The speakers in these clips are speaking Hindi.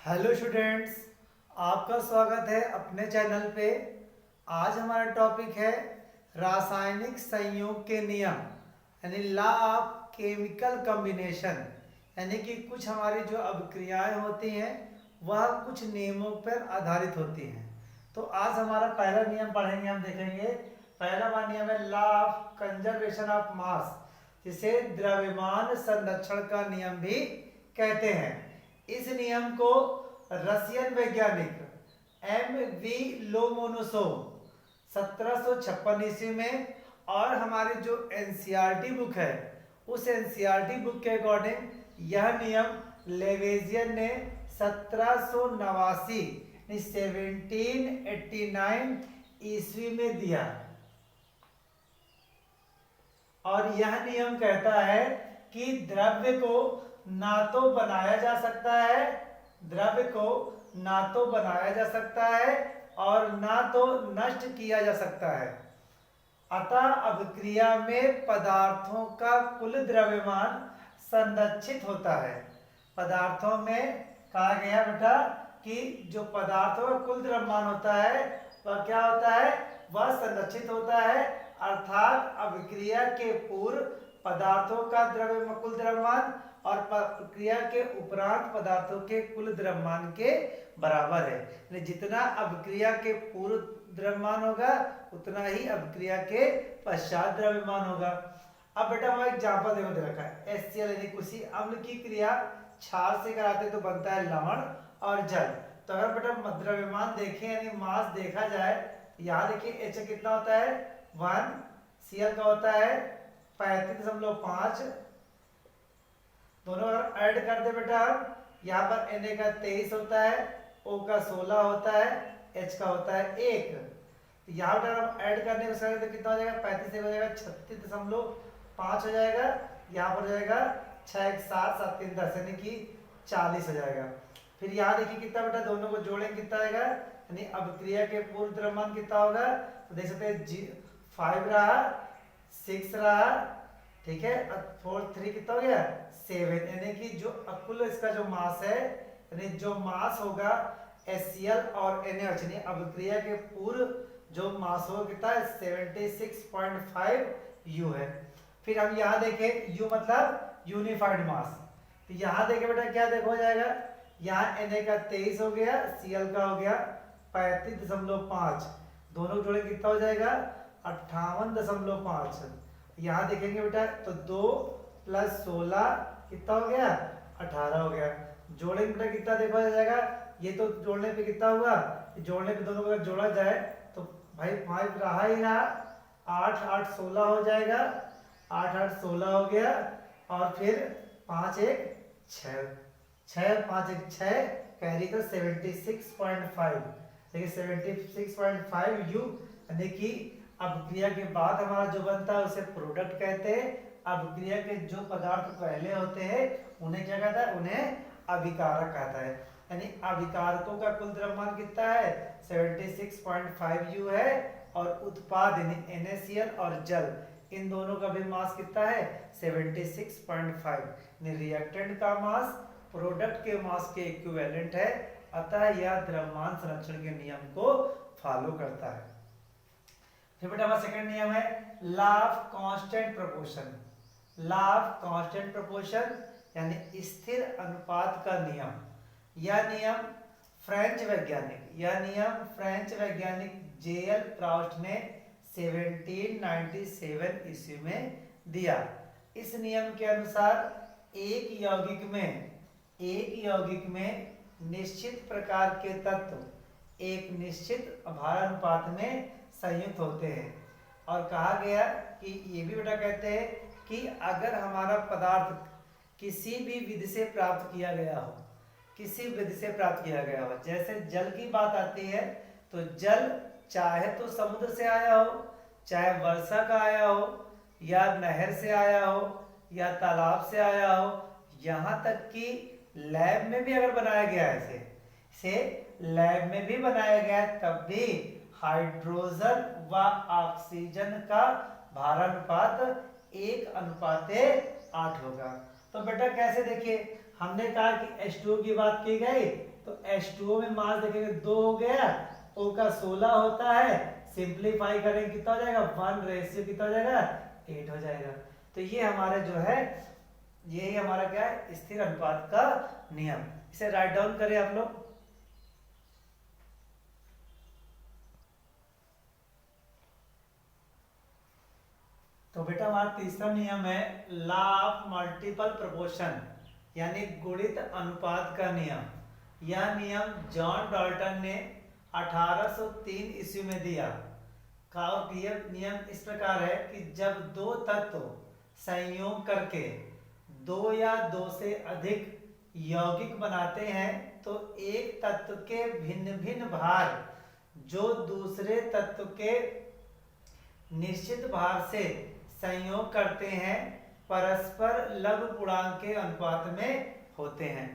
हेलो स्टूडेंट्स, आपका स्वागत है अपने चैनल पे। आज हमारा टॉपिक है रासायनिक संयोग के नियम, यानी लॉ ऑफ केमिकल कॉम्बिनेशन। यानी कि कुछ हमारी जो अभिक्रियाएं होती हैं वह कुछ नियमों पर आधारित होती हैं। तो आज हमारा पहला नियम पढ़ेंगे, हम देखेंगे। पहला हमारा नियम है law of conservation of mass, जिसे द्रव्यमान संरक्षण का नियम भी कहते हैं। इस नियम को रशियन वैज्ञानिक M.V. लोमोनोसोव 1756 ईस्वी में, और हमारी जो एनसीईआरटी बुक है उस एनसीईआरटी बुक के अकॉर्डिंग यह नियम लेवेजियन ने 1789 1789 ईस्वी में दिया। और यह नियम कहता है कि द्रव्य को ना तो बनाया जा सकता है, द्रव्य को ना तो बनाया जा सकता है और ना तो नष्ट किया जा सकता है। अतः अभिक्रिया में पदार्थों का कुल द्रव्यमान संरक्षित होता है। पदार्थों में कहा गया बेटा कि जो पदार्थों का कुल द्रव्यमान होता है वह क्या होता है, वह संरक्षित होता है। अर्थात अभिक्रिया के पूर्व पदार्थों का कुल द्रव्यमान और प्रक्रिया के उपरांत पदार्थों के कुल द्रव्यमान के बराबर है। जितना अभिक्रिया के पूर्व द्रव्यमान होगा उतना ही अभिक्रिया के पश्चात द्रव्यमान होगा। अब बेटा हमारा एग्जाम्पल देखो दे रखा है। HCl यानी किसी अम्ल की क्रिया क्षार से कराते तो बनता है लवण और जल। तो अगर बेटा द्रव्यमान देखें यानी मास देखा जाए, यहाँ देखिए H कितना होता है 1, Cl का होता है 35.5, दोनों अगर ऐड कर दे बेटा हम, यहाँ पर Na का 23 होता है, O का 16 होता है, H का होता है 1। तो यहाँ पर हम ऐड करने को तो कितना हो जाएगा, 35 हो जाएगा 36.5 हो जाएगा, यहाँ पर हो जाएगा 6 1 7 7 3 10 यानी कि 40 हो जाएगा। फिर यहाँ देखिए कितना बेटा, दोनों को जोड़ेंगे कितना आएगा, यानी अभिक्रिया के पूर्व द्रव्यमान कितना होगा, तो देख सकते हैं 5 रहा, 6 रहा, ठीक है, 4 3 कितना हो गया 7, यानी कि जो कुल इसका जो मास है, यानी जो मास होगा HCl और NaOH यानी अभिक्रिया के पूर्व जो मास होगा कितना है 76.5 U है। फिर हम यहाँ देखें U मतलब यूनिफाइड मास, तो यहाँ देखें बेटा क्या देखो हो जाएगा, यहाँ Na का 23 हो गया, Cl का हो गया 35.5, दोनों जोड़े कितना हो जाएगा 58.5। यहाँ देखेंगे बेटा तो 2 + 16 कितना हो गया 18 हो गया। जोड़ेंगे बेटा कितना देखा जाएगा, ये तो जोड़ने पे कितना हुआ, जोड़ने पे दोनों को अगर जोड़ा जाए तो भाई 5 रहा ही रहा, 8 8 16 हो जाएगा, 8 8 16 हो गया, और फिर 5 1 6, 6 5 1 6 कैरी का 76.5, देखिए 76.5 U, यानी कि अभिक्रिया के बाद हमारा जो बनता है उसे प्रोडक्ट कहते हैं। अभिक्रिया के जो पदार्थ पहले होते हैं उन्हें क्या कहता है, उन्हें अभिकारक कहता है। यानी अभिकारकों का कुल द्रव्यमान कितना है 76.5 U है, और उत्पाद यानी NaCl और जल इन दोनों का भी मास कितना है 76.5। रिएक्टेंट का मास प्रोडक्ट के मास के इक्विवेलेंट है, अतः यह द्रव्यमान संरक्षण के नियम को फॉलो करता है। फिर बेटा हमारा सेकंड नियम है law of constant proportion. Law of constant proportion यानी स्थिर अनुपात का नियम। यह नियम फ्रेंच वैज्ञानिक J.L. प्राउस्ट ने 1797 ईस्वी में दिया। इस नियम के अनुसार एक यौगिक में निश्चित प्रकार के तत्व एक निश्चित भारानुपात में संयुक्त होते हैं। और कहा गया कि ये भी बेटा कहते हैं कि अगर हमारा पदार्थ किसी भी विधि से प्राप्त किया गया हो, जैसे जल की बात आती है तो जल चाहे तो समुद्र से आया हो, चाहे वर्षा का आया हो, या नहर से आया हो, या तालाब से आया हो, यहाँ तक कि लैब में भी अगर बनाया गया है, इसे लैब में भी बनाया गया तब भी हाइड्रोजन व ऑक्सीजन का भारानुपात 1:8 होगा। तो बेटा कैसे, देखिए हमने कहा कि H2 की बात की गई तो तो H2O में मास देखेंगे 2 हो गया, O का 16 होता है, सिंप्लीफाई करेंगे कितना हो जाएगा 1 रेशियो कितना हो जाएगा 8 हो जाएगा। तो ये हमारे जो है यही हमारा क्या है स्थिर अनुपात का नियम। इसे राइट डाउन करें आप लोग। तो बेटा हमारा तीसरा नियम है लॉ ऑफ मल्टीपल प्रोपोर्शन यानी गुणित अनुपात का नियम। यह नियम जॉन डाल्टन ने 1803 ईस्वी में दिया। और यह नियम इस प्रकार है कि जब दो तत्व संयोग करके 2 या 2 से अधिक यौगिक बनाते हैं तो एक तत्व के भिन्न भिन्न भार जो दूसरे तत्व के निश्चित भार से संयोग करते हैं परस्पर लघुपूर्णांक के अनुपात में होते हैं।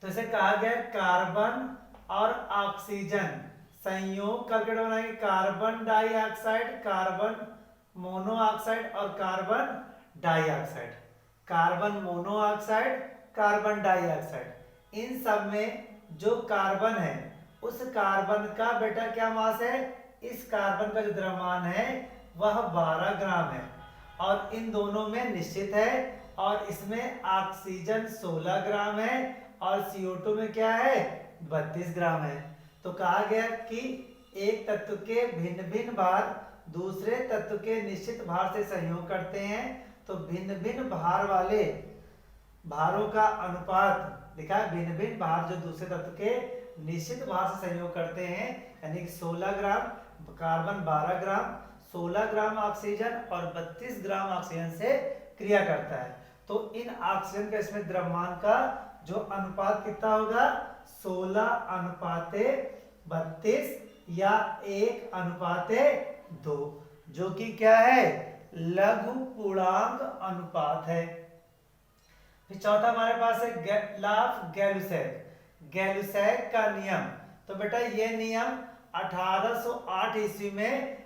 तो इसे कहा गया कार्बन और ऑक्सीजन संयोग करके बनाएंगे कार्बन डाइऑक्साइड, कार्बन मोनोऑक्साइड और carbon dioxide. Carbon monoxide, carbon dioxide in सब में जो कार्बन है उस कार्बन का बेटा क्या मास है, इस कार्बन का जो द्रव्यमान है वह 12 ग्राम है और इन दोनों में निश्चित है। और इसमें ऑक्सीजन 16 ग्राम है और CO2 में क्या है 32 ग्राम है। तो कहा गया कि एक तत्व के भिन्न भिन्न भार दूसरे तत्व के निश्चित भार से संयोग करते हैं तो भिन्न भिन्न भार वाले भारों का अनुपात लिखा है, भिन्न भिन्न भार जो दूसरे तत्व के निश्चित भार से संयोग करते हैं यानी 16 ग्राम कार्बन 12 ग्राम 16 ग्राम ऑक्सीजन और 32 ग्राम ऑक्सीजन से क्रिया करता है। तो इन ऑक्सीजन का इसमें द्रव्यमान का जो अनुपात कितना होगा 16:32 या 1:2 जो कि क्या है लघु पूर्णांक अनुपात है। फिर चौथा हमारे पास है लॉ ऑफ गैलुसैक। गैलुसैक का नियम। तो बेटा ये नियम 1808 ईस्वी में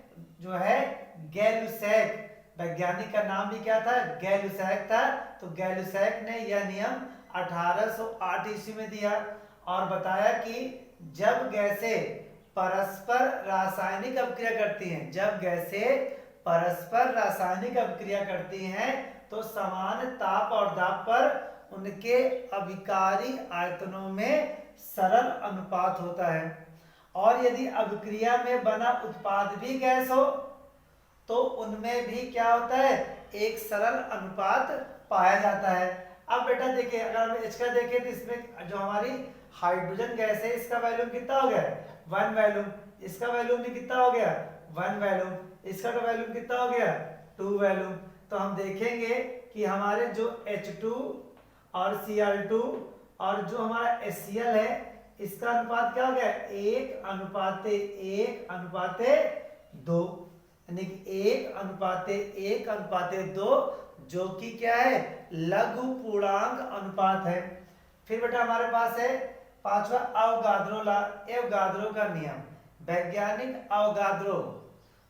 जो है गैलुसैक वैज्ञानिक का नाम भी क्या था गैलुसैक था। तो गैलुसैक ने यह नियम 1808 ईस्वी में दिया और बताया कि जब गैसें परस्पर रासायनिक अभिक्रिया करती हैं, जब गैसें परस्पर रासायनिक अभिक्रिया करती हैं तो समान ताप और दाब पर उनके अभिकारी आयतनों में सरल अनुपात होता है। और यदि अभिक्रिया में बना उत्पाद भी गैस हो तो उनमें भी क्या होता है एक सरल अनुपात पाया जाता है। अब बेटा देखिए अगर हम H का देखें तो इसमें जो हमारी हाइड्रोजन गैस है इसका वैल्यूम कितना हो गया 1 वैल्यूम, इसका वैल्यूम भी कितना हो गया 1 वैल्यूम, इसका तो वैल्यूम कितना हो गया 2 वैल्यूम। तो हम देखेंगे कि हमारे जो H2 और Cl2 और जो हमारा HCl है इसका अनुपात क्या हो गया 1:1:2 यानी 1:1:2 जो कि क्या है लघु पूर्णांक अनुपात है। फिर बेटा हमारे पास है पांचवा अवगाद्रो लॉ, अवगाद्रो का नियम। वैज्ञानिक अवगाद्रो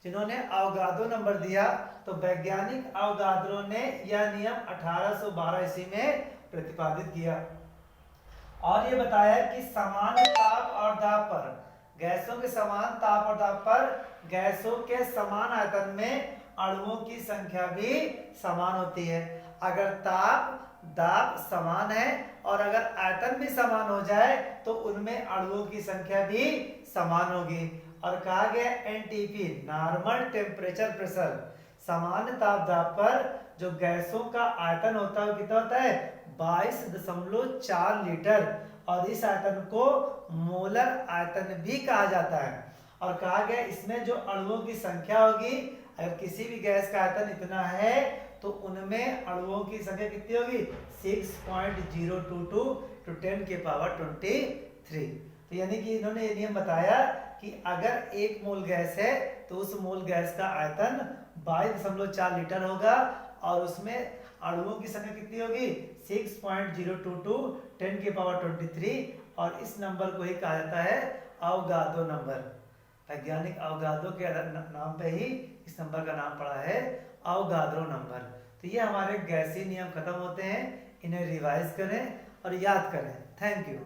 जिन्होंने अवगाद्रो नंबर दिया तो वैज्ञानिक अवगाद्रो ने यह नियम 1812 ईस्वी में प्रतिपादित किया और ये बताया कि समान ताप और दाब पर गैसों के समान ताप और दाब पर गैसों के समान आयतन में अणुओं की संख्या भी समान होती है। अगर ताप दाब समान है और अगर आयतन भी समान हो जाए तो उनमें अणुओं की संख्या भी समान होगी। और कहा गया NTP नॉर्मल टेम्परेचर प्रेशर समान ताप दाब पर जो गैसों का आयतन होता है कितना होता है 22.4 लीटर और इस आयतन को मोलर आयतन भी कहा जाता है। और कहा गया इसमें जो अणुओं की संख्या होगी अगर किसी भी गैस का आयतन इतना है तो उनमें अणुओं की संख्या कितनी होगी 6.022 × 10⁻23। तो यानी कि इन्होंने ये नियम बताया कि अगर 1 मोल गैस है तो उस मोल गैस का आयतन 22.4 लीटर होगा और उसमें अणुओं की संख्या कितनी होगी 6.022 × 10⁻23 और इस नंबर को ही कहा जाता है अवगाद्रो नंबर। वैज्ञानिक अवगाद्रो के नाम पे ही इस नंबर का नाम पड़ा है अवगाद्रो नंबर। तो ये हमारे गैसीय नियम खत्म होते हैं, इन्हें रिवाइज करें और याद करें। Thank you.